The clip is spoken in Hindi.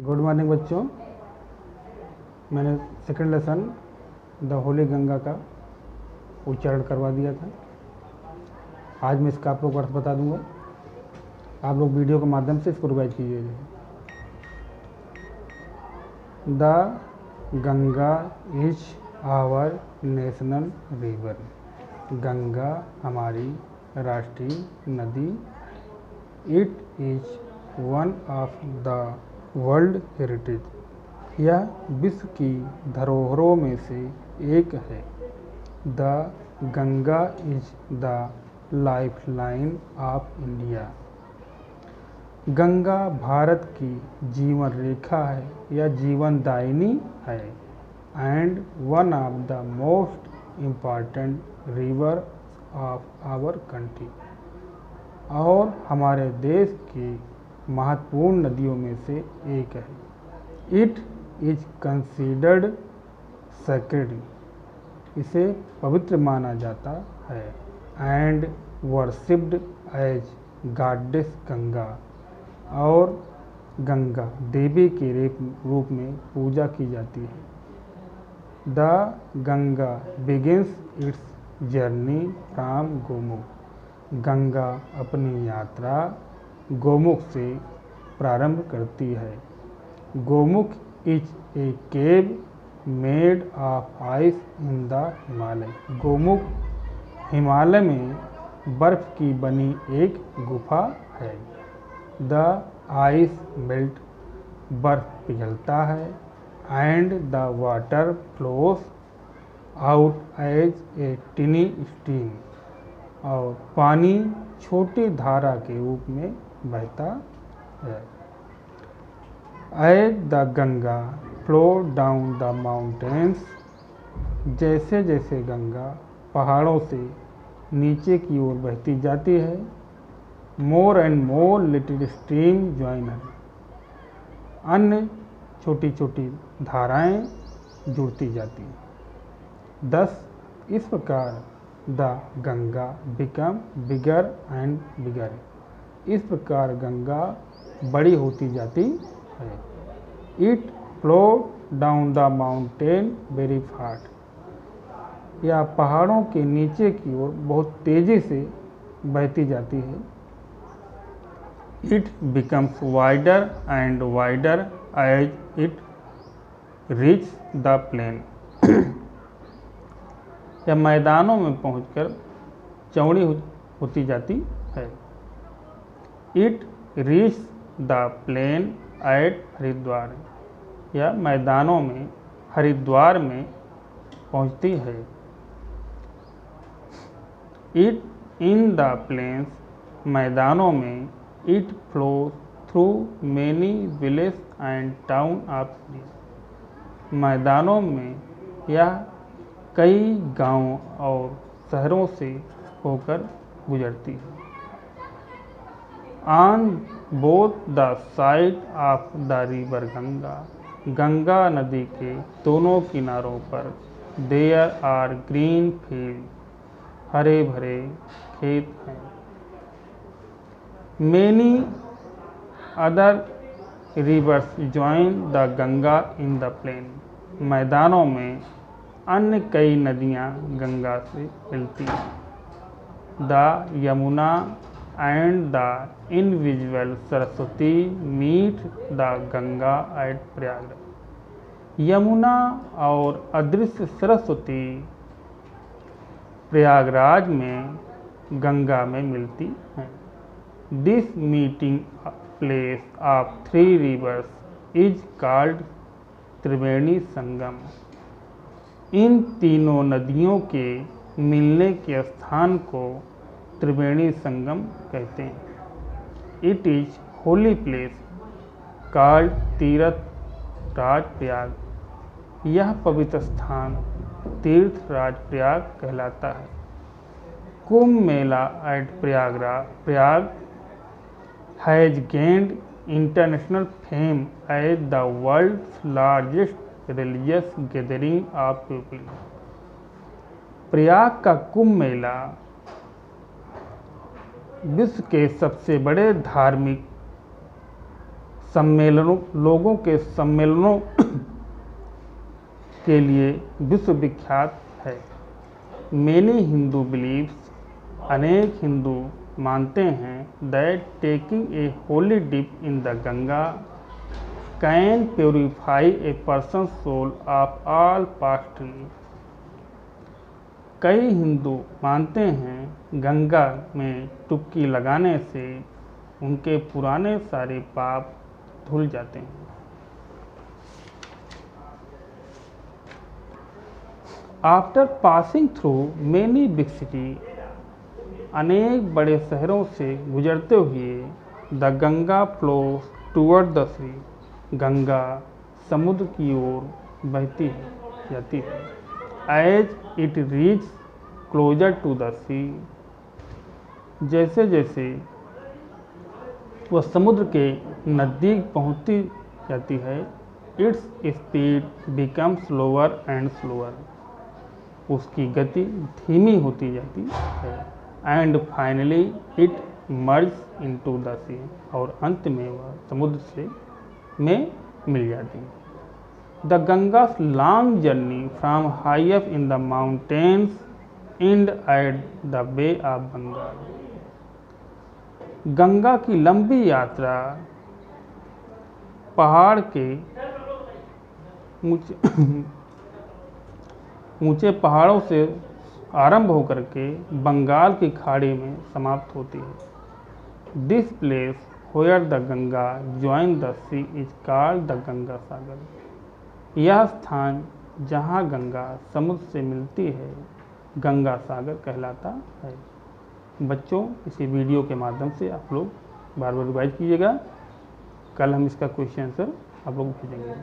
गुड मॉर्निंग बच्चों। मैंने second lesson the Holi Ganga का उच्चारण करवा दिया था। आज मैं इसका आप लोग अर्थ बता दूंगा। आप लोग वीडियो के माध्यम से इसको रिवाइज कीजिएगा। The Ganga is our national river. Ganga हमारी राष्ट्रीय नदी। It is one of the world heritage. यह विश्व की धरोहरों में से एक है। The Ganga is the life line of India. Ganga Bharat की जीवन रेखा है या जीवनदायिनी है and one of the most important river of our country. और हमारे देश की महत्वपूर्ण नदियों में से एक है। It is considered sacred. इसे पवित्र माना जाता है and worshipped as goddess Ganga. और गंगा देवी के रूप में पूजा की जाती है। The Ganga begins it's journey from Gomukh. Ganga अपनी यात्रा गोमुख से प्रारंभ करती है। Gomukh is a cave made of ice in the Himalaya. Gomukh Himalaya में बर्फ की बनी एक गुफा है। द आइस मेल्ट, बर्फ पिघलता है and the water flows out as a tiny stream. और पानी छोटी धारा के रूप में बहता है। As the Ganga flow down the mountains. जैसे जैसे गंगा पहाड़ों से नीचे की ओर बहती जाती है, more and more little stream join हर। अन्य छोटी छोटी धाराएं जुड़ती जाती हैं। दस इस प्रकार the Ganga become bigger and bigger. इस प्रकार गंगा बड़ी होती जाती है। It flow down the mountain very fast. यह पहाड़ों के नीचे की ओर बहुत तेजी से बहती जाती है। It becomes wider and wider as it reach the plain. यह मैदानों में पहुंचकर चौड़ी होती जाती है। It reach the plain at Haridwar. यह मैदानों में हरिद्वार में पहुंचती है। इट इन द प्लेन्स, मैदानों में it flow through many village and town of India. मैदानों में यह कई गांवों और शहरों से होकर गुजरती है। On both the side of the river Ganga, Ganga नदी के दोनों किनारों पर देयर आर ग्रीन फील्ड, हरे भरे खेत हैं। Many other rivers join the Ganga in the plain. मैदानों में अन्य कई नदियाँ गंगा से मिलती हैं। The Yamuna and the invisible Saraswati meet the Ganga at Prayag. Yamuna और अदृश्य सरस्वती प्रयागराज में गंगा में मिलती हैं। This meeting place of three reverse is called Triveni Sangam. इन तीनों नदियों के मिलने के स्थान को त्रिवेणी संगम कहते हैं। It is holy place called तीर्थ राज प्रयाग। यह पवित्र स्थान तीर्थ राज प्रयाग कहलाता है। Kumbh Mela at Prayag has gained international fame as the world's largest religious gathering of people. Prayag का कुंभ मेला विश्व के सबसे बड़े धार्मिक सम्मेलनों लोगों के सम्मेलनों के लिए विश्वविख्यात है। मेनी हिंदू बिलीव्स, अनेक हिंदू मानते हैं that taking a holy dip in the Ganga can purify a person soul of all past sin. कई हिंदू मानते हैं गंगा में डुबकी लगाने से उनके पुराने सारे पाप धुल जाते हैं। After passing through many big city, अनेक बड़े शहरों से गुजरते हुए the Ganga flows toward the sea, Ganga समुद्र की ओर बहती जाती है। As it reach closer to the sea, जैसे जैसे वह समुद्र के नज़दीक पहुंचती जाती है, its speed become slower and slower, उसकी गति धीमी होती जाती है। And finally it merge into the sea, और अंत में वह समुद्र से में मिल जाती है। The Ganga's long journey from high up in the mountains and at the Bay of Bengal, Ganga की लंबी यात्रा पहाड़ के ऊंचे पहाड़ों से आरंभ होकर के बंगाल की खाड़ी में समाप्त होती है। This place where the Ganga join the sea is called the Ganga Sagar, यह स्थान जहाँ गंगा समुद्र से मिलती है गंगा सागर कहलाता है। बच्चों, इसी वीडियो के माध्यम से आप लोग बार बार रिवाइज कीजिएगा। कल हम इसका क्वेश्चन आंसर आप लोग भेजेंगे।